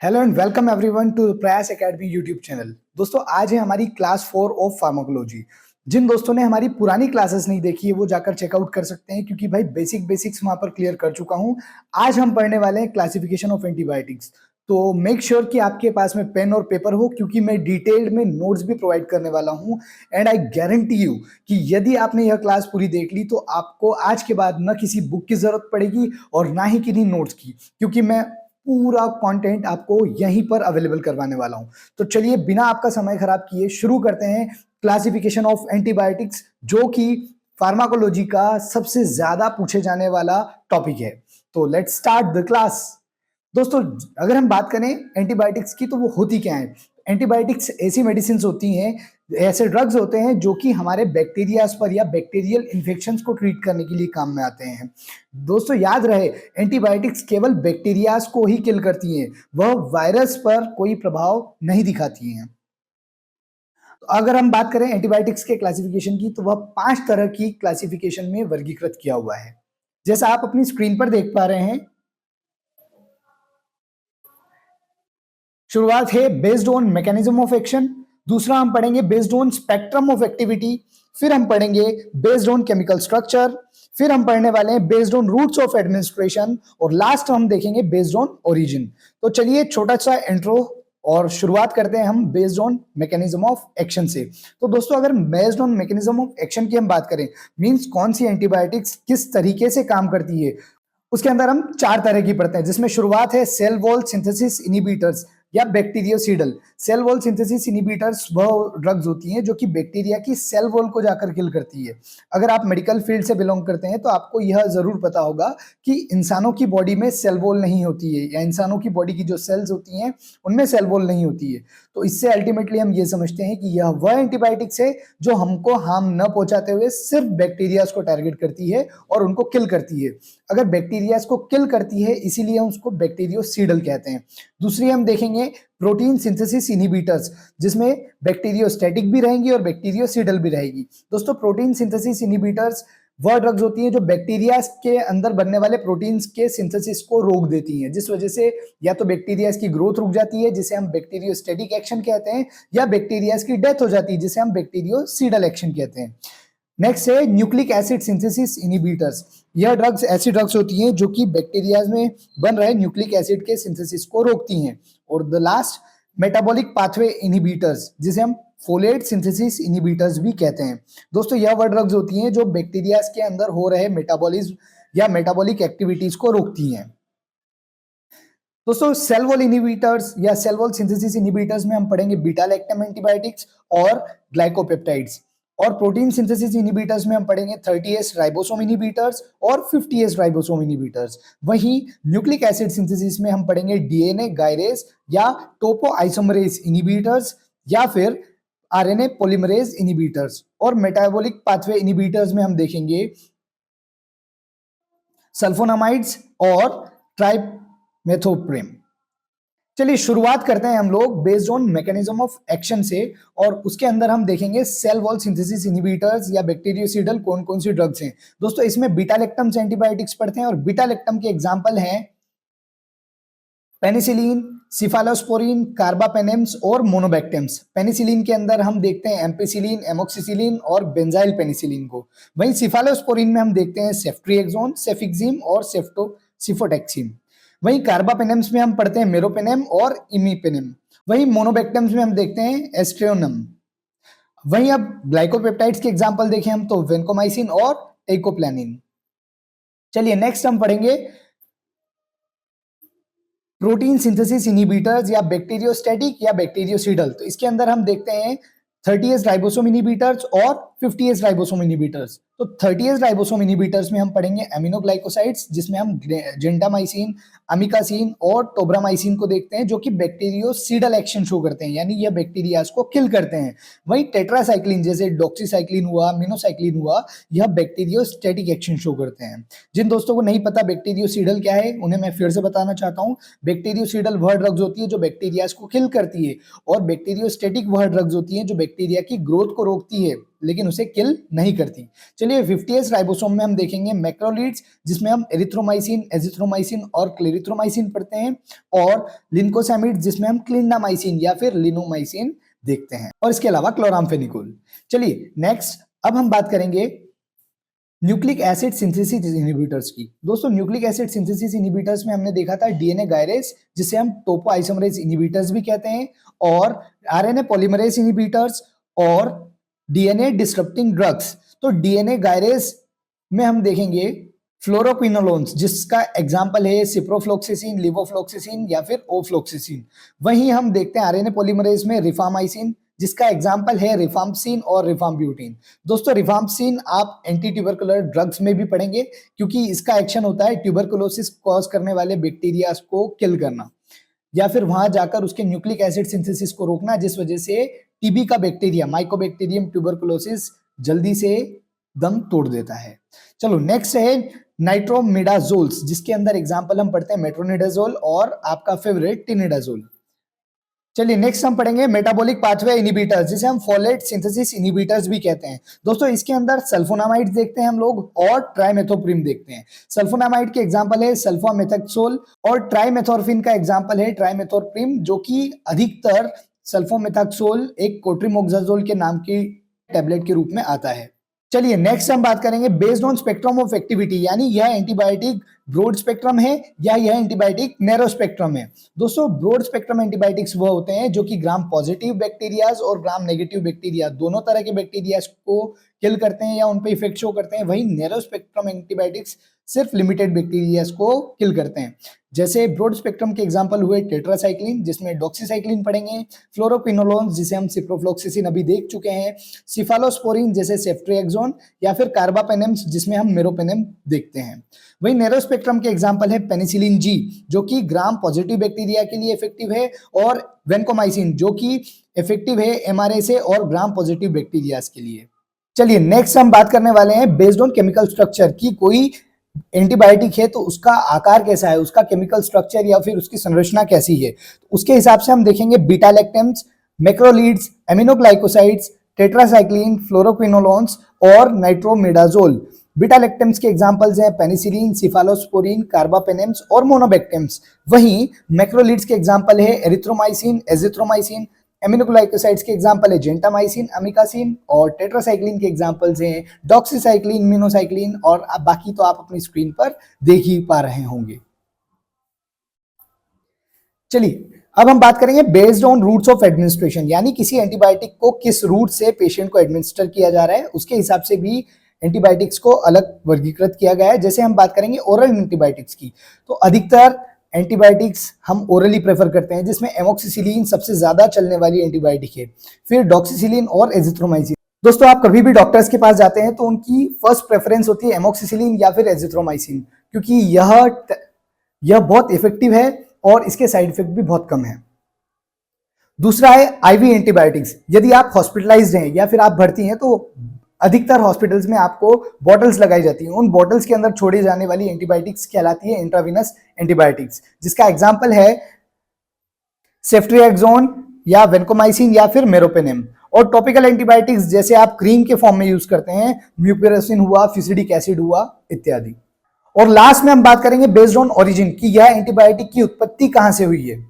Hello and welcome everyone to Prayas academy YouTube channel. दोस्तों आज है हमारी क्लास 4 ऑफ फार्माकोलॉजी। जिन दोस्तों ने हमारी पुरानी क्लासेस नहीं देखी है वो जाकर चेकआउट कर सकते हैं, क्योंकि भाई बेसिक्स वहां पर क्लियर कर चुका हूं। आज हम पढ़ने वाले हैं क्लासिफिकेशन ऑफ एंटीबायोटिक्स। तो मेक श्योर कि आपके पास में पेन और पेपर हो, क्योंकि मैं डिटेल्ड में नोट्स भी प्रोवाइड करने वाला हूं। एंड आई गारंटी यू कि यदि आपने यह क्लास पूरी देख ली तो आपको आज के बाद न किसी बुक की जरूरत पड़ेगी और ना ही किन्हीं नोट्स की, क्योंकि मैं पूरा कंटेंट आपको यहीं पर अवेलेबल करवाने वाला हूं। तो चलिए बिना आपका समय खराब किए शुरू करते हैं क्लासिफिकेशन ऑफ एंटीबायोटिक्स, जो कि फार्माकोलॉजी का सबसे ज्यादा पूछे जाने वाला टॉपिक है। तो लेट्स स्टार्ट द क्लास। दोस्तों अगर हम बात करें एंटीबायोटिक्स की तो वो होती क्या है। एंटीबायोटिक्स ऐसी मेडिसिन होती हैं, ऐसे ड्रग्स होते हैं जो कि हमारे बैक्टीरियाज पर या बैक्टीरियल इन्फेक्शंस को ट्रीट करने के लिए काम में आते हैं। दोस्तों याद रहे, एंटीबायोटिक्स केवल बैक्टीरियाज को ही किल करती हैं, वह वायरस पर कोई प्रभाव नहीं दिखाती हैं। तो अगर हम बात करें एंटीबायोटिक्स के क्लासिफिकेशन की तो वह 5 तरह की क्लासिफिकेशन में वर्गीकृत किया हुआ है, जैसा आप अपनी स्क्रीन पर देख पा रहे हैं। शुरुआत है based on mechanism of action, दूसरा हम पढ़ेंगे based on spectrum of activity, फिर हम पढ़ेंगे बेस्ड ऑन केमिकल स्ट्रक्चर, फिर हम पढ़ने वाले हैं based on routes of administration, और लास्ट हम देखेंगे बेस्ड ऑन ओरिजिन। तो चलिए छोटा सा इंट्रो और शुरुआत करते हैं हम based on mechanism of action से। तो दोस्तों अगर based on mechanism of action की हम बात करें, मींस कौन सी एंटीबायोटिक्स किस तरीके से काम करती है, उसके अंदर हम 4 तरह की पढ़ते हैं, जिसमें शुरुआत है सेल वॉल सिंथेसिस इनिबिटर्स या बैक्टीरियोसीडल। सेल वॉल सिंथेसिस इनिबिटर्स वह ड्रग्स होती हैं जो कि बैक्टीरिया की सेल वॉल को जाकर किल करती है। अगर आप मेडिकल फील्ड से बिलोंग करते हैं तो आपको यह जरूर पता होगा कि इंसानों की बॉडी में सेल वॉल नहीं होती है, या इंसानों की बॉडी की जो सेल्स होती हैं उनमें सेल वॉल नहीं होती है। तो इससे अल्टीमेटली हम ये समझते हैं कि यह वह एंटीबायोटिक्स है जो हमको हार्म न पहुंचाते हुए सिर्फ बैक्टीरियाज को टारगेट करती है और उनको किल करती है। अगर बैक्टीरियाज को किल करती है इसीलिए हम उसको बैक्टीरियोसीडल कहते हैं। दूसरी हम देखेंगे प्रोटीन सिंथेसिस इनिबिटर्स, जिसमें बैक्टीरियोस्टैटिक भी रहेंगी और बैक्टीरियोसीडल भी रहेगी। दोस्तों प्रोटीन सिंथेसिस इनिबिटर्स वह ड्रग्स होती हैं जो बैक्टीरिया के अंदर बनने वाले प्रोटीन्स के सिंथेसिस को रोक देती हैं, जिस वजह से या तो बैक्टीरिया की ग्रोथ रुक जाती है जिसे हम बैक्टीरियोस्टैटिक एक्शन कहते हैं, या बैक्टीरिया की डेथ हो जाती है जिसे हम बैक्टीरियोसीडल एक्शन कहते हैं। नेक्स्ट है न्यूक्लिक एसिड सिंथेसिस इनिबिटर्स। यह ड्रग्स ऐसी ड्रग्स होती हैं जो कि बैक्टीरिया में बन रहे न्यूक्लिक एसिड के सिंथेसिस को रोकती हैं। और the last metabolic pathway inhibitors, जिसे हम फोलेट सिंथेसिस इनिबिटर्स भी कहते हैं। दोस्तों यह वह ड्रग्स होती हैं जो बैक्टीरिया के अंदर हो रहे मेटाबॉलिज्म या मेटाबॉलिक एक्टिविटीज को रोकती हैं। दोस्तों सेल वॉल इनिबिटर्स या सेल वॉल सिंथेसिस इनिबिटर्स में हम पढ़ेंगे बीटा लैक्टम एंटीबायोटिक्स और ग्लाइकोपेप्टाइड्स, और प्रोटीन सिंथेसिस इनिबिटर्स में हम पढ़ेंगे 30S राइबोसोम इनिबिटर्स और 50S राइबोसोम इनिबिटर्स। वहीं न्यूक्लिक एसिड सिंथेसिस में हम पढ़ेंगे डीएनए गायरेज या टोपो आइसोमरेज इनिबिटर्स या फिर आरएनए पॉलीमरेज इनिबिटर्स। और मेटाबॉलिक पाथवे इनिबिटर्स में हम देखेंगे सल्फोनामाइड्स और ट्राइमेथोप्रेम। चलिए शुरुआत करते हैं हम लोग based on mechanism of action से, और उसके अंदर हम देखेंगे सेल वॉल सिंथेसिस इनिबिटर्स या बैक्टीरियोसीडल कौन कौन सी ड्रग्स हैं। दोस्तों इसमें बीटा लैक्टम से एंटीबायोटिक्स पढ़ते हैं, और बीटा लैक्टम के एग्जांपल हैं पेनिसिलिन, सिफालोस्पोरिन, कार्बापेनेम्स और मोनोबैक्टेम्स। पेनिसिलिन के अंदर हम देखते हैं एम्पिसिलिन, एमोक्सिसिलिन और बेंजाइल पेनिसिलिन को। वहीं सिफालोस्पोरिन में हम देखते हैं सेफ्ट्रिएक्सोन, सेफिक्सिम और सिफोटेक्सिम। वहीं कार्बापेनेम्स में हम पढ़ते हैं मेरोपेनेम और इमीपेनेम। वहीं मोनोबैक्टेम्स में हम देखते हैं एस्ट्रियोनम। वहीं अब ग्लाइकोपेप्टाइड्स के एग्जांपल देखें हम तो वेंकोमाइसिन और टेकोप्लानिन। चलिए नेक्स्ट हम पढ़ेंगे प्रोटीन सिंथेसिस इनिबिटर्स या बैक्टीरियोस्टैटिक या बैक्टीरियोसीडल। तो इसके अंदर हम देखते हैं 30S राइबोसोम इनिबिटर्स और 50S राइबोसोम इनिबिटर्स। तो 30S राइबोसोम इनिबिटर्स में हम पढ़ेंगे एमिनोग्लाइकोसाइड्स, जिसमें हम जेंटामाइसिन, अमिकासिन और टोब्रामाइसिन को देखते हैं, जो कि बैक्टीरियोसीडल एक्शन शो करते हैं, यानी यह बैक्टीरियाज को किल करते हैं। वहीं टेट्रासाइक्लिन जैसे डॉक्सीसाइक्लिन हुआ, मिनोसाइक्लिन हुआ, यह बैक्टीरियोस्टैटिक एक्शन शो करते हैं। जिन दोस्तों को नहीं पता बैक्टीरियोसीडल क्या है उन्हें मैं फिर से बताना चाहता हूँ। बैक्टीरियोसीडल वह ड्रग्स होती है जो बैक्टीरियाज को किल करती है, और बैक्टीरियोस्टैटिक वह ड्रग्स होती है जो बैक्टीरिया की ग्रोथ को रोकती है। लेकिन उसे किल नहीं करती। चलिए 50S राइबोसोम में हम देखेंगे मैक्रोलीड्स, जिसमें हम एरिथ्रोमाइसिन, एजिथ्रोमाइसिन और क्लेरिथ्रोमाइसिन पढ़ते हैं, और लिंकोसैमिड्स जिसमें हम क्लिंडामाइसिन या फिर लिनोमाइसिन देखते हैं, और इसके अलावा क्लोरामफेनिकोल। चलिए नेक्स्ट अब हम बात करेंगे न्यूक्लिक एसिड सिंथेसिस इनहिबिटर्स की। दोस्तों न्यूक्लिक एसिड सिंथेसिस इनहिबिटर्स में हमने देखा था डीएनए गायरेज, जिसे हम टोपो आइसोमरेज इनहिबिटर्स भी कहते हैं, और आरएनए पॉलीमरेज इनहिबिटर्स और डीएनए डिस्रप्टिंग ड्रग्स। तो डीएनए गायरेज में हम देखेंगे फ्लोरोक्विनोलोन्स, जिसका एग्जाम्पल है सिप्रोफ्लोक्सिसिन, लिवोफ्लोक्सिसिन या फिर ओफ्लोक्सिसिन। वहीं हम देखते हैं आरएनए पॉलीमरेज में रिफामाइसिन, जिसका एग्जाम्पल है रिफाम्पसिन और रिफाम्ब्यूटिन। दोस्तों रिफाम्पसिन आप एंटी ट्यूबरकुलर ड्रग्स में भी पढ़ेंगे, क्योंकि इसका एक्शन होता है ट्यूबरकुलोसिस कॉज करने वाले बैक्टीरिया को किल करना, या फिर वहां जाकर उसके न्यूक्लिक एसिड सिंथेसिस को रोकना, जिस वजह से टीबी का बैक्टीरिया माइकोबैक्टीरियम ट्यूबरकुलोसिस जल्दी से दम तोड़ देता है। चलो नेक्स्ट है नाइट्रोमिडाजोल्स, जिसके अंदर एग्जाम्पल हम पढ़ते हैं मेट्रोनिडाजोल और आपका फेवरेट टिनिडाजोल। चलिए नेक्स्ट हम पढ़ेंगे मेटाबॉलिक पाथवे इनहिबिटर्स, जिसे हम फोलेट सिंथेसिस इनहिबिटर्स भी कहते हैं। दोस्तों इसके अंदर सल्फोनामाइड्स देखते हैं हम लोग, और ट्राइमेथोप्रिम देखते हैं। सल्फोनामाइड के एग्जांपल है सल्फामेथाक्सोल, और ट्राइमेथोर्फिन का एग्जांपल है ट्राइमेथोप्रिम, जो कि अधिकतर सल्फोमेथाक्सोल एक कोट्रिमोक्साजोल के नाम की टैबलेट के रूप में आता है। चलिए नेक्स्ट हम बात करेंगे based on spectrum of activity, यानी यह एंटीबायोटिक ब्रॉड स्पेक्ट्रम है या यह एंटीबायोटिक नैरो स्पेक्ट्रम है। दोस्तों ब्रॉड स्पेक्ट्रम एंटीबायोटिक्स वो होते हैं जो कि ग्राम पॉजिटिव बैक्टीरियाज और ग्राम नेगेटिव बैक्टीरिया दोनों तरह के बैक्टीरियाज को किल करते हैं या उन पे इफेक्ट शो करते हैं। वहीं नैरो स्पेक्ट्रम एंटीबायोटिक्स सिर्फ लिमिटेड बैक्टीरियाज को किल करते हैं। जैसे ब्रॉड स्पेक्ट्रम के एग्जांपल हुए टेट्रासाइक्लिन, जिसमें डॉक्सीसाइक्लिन पढ़ेंगे, फ्लोरोक्विनोलोन्स जिसे हम सिप्रोफ्लोक्सिसिन अभी देख चुके हैं, सिफालोस्पोरिन जैसे सेफ्ट्रिएक्सोन, या फिर कार्बापेनेम्स जिसमें हम मेरोपेनेम देखते हैं। वही नैरो स्पेक्ट्रम के एग्जांपल है पेनिसिलिन जी, जो कि ग्राम पॉजिटिव बैक्टीरिया के लिए इफेक्टिव है, और वेनकोमाइसिन जो कि इफेक्टिव है एमआरएसए और ग्राम पॉजिटिव बैक्टीरियाज के लिए। चलिए नेक्स्ट हम बात करने वाले हैं बेस्ड ऑन केमिकल स्ट्रक्चर की। कोई एंटीबायोटिक है तो उसका आकार कैसा है, उसका केमिकल स्ट्रक्चर या फिर उसकी संरचना कैसी है, उसके हिसाब से हम देखेंगे बीटा लैक्टेम्स, मैक्रोलीड्स, एमिनोग्लाइकोसाइड्स, टेट्रासाइक्लिन, फ्लोरोक्विनोलोन्स और नाइट्रोमिडाजोल। बीटा लैक्टेम्स के एग्जांपल्स हैं पेनिसिलिन, सिफालोस्पोरिन, कार्बापेनेम्स और मोनोबैक्टेम्स। वहीं मैक्रोलीड्स के एग्जांपल है एरिथ्रोमाइसिन, एजिथ्रोमाइसिन। एमिनोग्लाइकोसाइड्स के एग्जांपल है जेंटामाइसिन, अमिकासिन, और टेट्रासाइक्लिन के एग्जांपल्स हैं डॉक्सीसाइक्लिन, मिनोसाइक्लिन, और बाकी तो आप अपनी स्क्रीन पर देख ही पा रहे होंगे। चलिए अब हम बात करेंगे based on routes of administration, यानी किसी एंटीबायोटिक को किस रूट से पेशेंट को एडमिनिस्टर किया जा रहा है, उसके हिसाब से भी एंटीबायोटिक्स को अलग वर्गीकृत किया गया है। जैसे हम बात करेंगे ओरल एंटीबायोटिक्स की, तो अधिकतर एंटीबायोटिक्स हम ओरली प्रेफर करते हैं, जिसमें एमोक्सिसिलिन सबसे ज्यादा चलने वाली एंटीबायोटिक है, फिर डॉक्सीसिलिन और एजिथ्रोमाइसिन। दोस्तों आप कभी भी डॉक्टर्स के पास जाते हैं तो उनकी फर्स्ट प्रेफरेंस होती है एमोक्सिसिलिन या फिर एजिथ्रोमाइसिन, क्योंकि यह बहुत इफेक्टिव है और इसके साइड इफेक्ट भी बहुत कम है। दूसरा है आईवी एंटीबायोटिक्स। यदि आप हॉस्पिटलाइज्ड हैं या फिर आप भर्ती हैं तो अधिकतर हॉस्पिटल्स में आपको बॉटल्स लगाई जाती हैं। उन बॉटल्स के अंदर छोड़ी जाने वाली एंटीबायोटिक्स कहलाती है इंट्रावीनस एंटीबायोटिक्स, जिसका एग्जांपल है सेफ्ट्रिएक्सोन या वेनकोमाइसिन या फिर मेरोपेनेम। और टॉपिकल एंटीबायोटिक्स जैसे आप क्रीम के फॉर्म में यूज करते हैं, म्यूपिरसिन हुआ, फिसिडिक एसिड हुआ इत्यादि। और लास्ट में हम बात करेंगे बेस्ड ऑन ओरिजिन की यह एंटीबायोटिक की उत्पत्ति कहां से हुई है।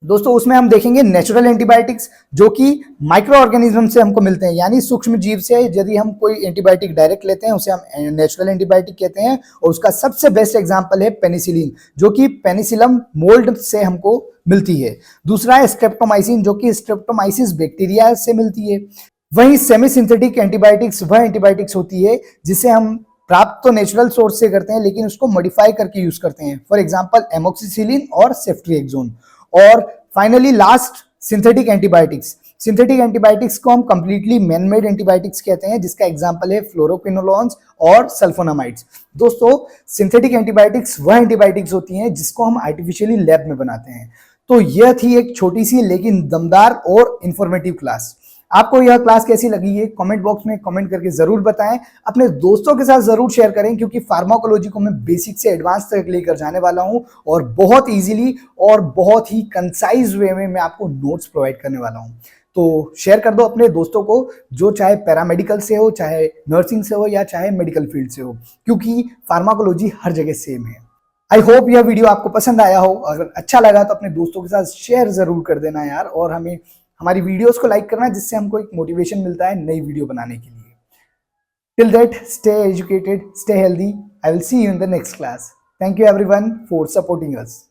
दोस्तों उसमें हम देखेंगे नेचुरल एंटीबायोटिक्स जो कि माइक्रो ऑर्गेनिज्म से हमको मिलते हैं, यानी सूक्ष्म जीव से यदि हम कोई एंटीबायोटिक डायरेक्ट लेते हैं उसे हम नेचुरल एंटीबायोटिक कहते हैं। और उसका सबसे बेस्ट एग्जांपल है पेनिसिलिन, जो कि पेनिसिलम मोल्ड से हमको मिलती है। दूसरा है स्ट्रेप्टोमाइसिन, जो कि स्ट्रेप्टोमाइसिस बैक्टीरिया से मिलती है। वहीं सेमी सिंथेटिक एंटीबायोटिक्स वह एंटीबायोटिक्स होती है जिसे हम प्राप्त तो नेचुरल सोर्स से करते हैं लेकिन उसको मॉडिफाई करके यूज करते हैं, फॉर एग्जांपल एमोक्सिसिलिन और सेफ्ट्रिएक्सोन। और finally last synthetic antibiotics. Synthetic antibiotics को हम कंप्लीटली मैन मेड एंटीबायोटिक्स कहते हैं, जिसका एग्जांपल है फ्लोरोक्विनोलोन्स और सल्फोनामाइड्स। दोस्तों सिंथेटिक एंटीबायोटिक्स वह एंटीबायोटिक्स होती हैं जिसको हम आर्टिफिशियली लैब में बनाते हैं। तो यह थी एक छोटी सी लेकिन दमदार और इंफॉर्मेटिव क्लास। आपको यह क्लास कैसी लगी है कमेंट बॉक्स में कमेंट करके जरूर बताएं। अपने दोस्तों के साथ जरूर शेयर करें, क्योंकि फार्माकोलॉजी को मैं बेसिक से एडवांस तक लेकर जाने वाला हूं और बहुत इजीली और बहुत ही कंसाइज वे में मैं आपको नोट्स प्रोवाइड करने वाला हूं। तो शेयर कर दो अपने दोस्तों को, जो चाहे पैरामेडिकल से हो, चाहे नर्सिंग से हो, या चाहे मेडिकल फील्ड से हो, क्योंकि फार्माकोलॉजी हर जगह सेम है। आई होप यह वीडियो आपको पसंद आया हो। अगर अच्छा लगा तो अपने दोस्तों के साथ शेयर जरूर कर देना यार, और हमें हमारी वीडियोस को लाइक करना, जिससे हमको एक मोटिवेशन मिलता है नई वीडियो बनाने के लिए। Till that, stay educated, stay healthy. I will see you in the next class. Thank you everyone for supporting us.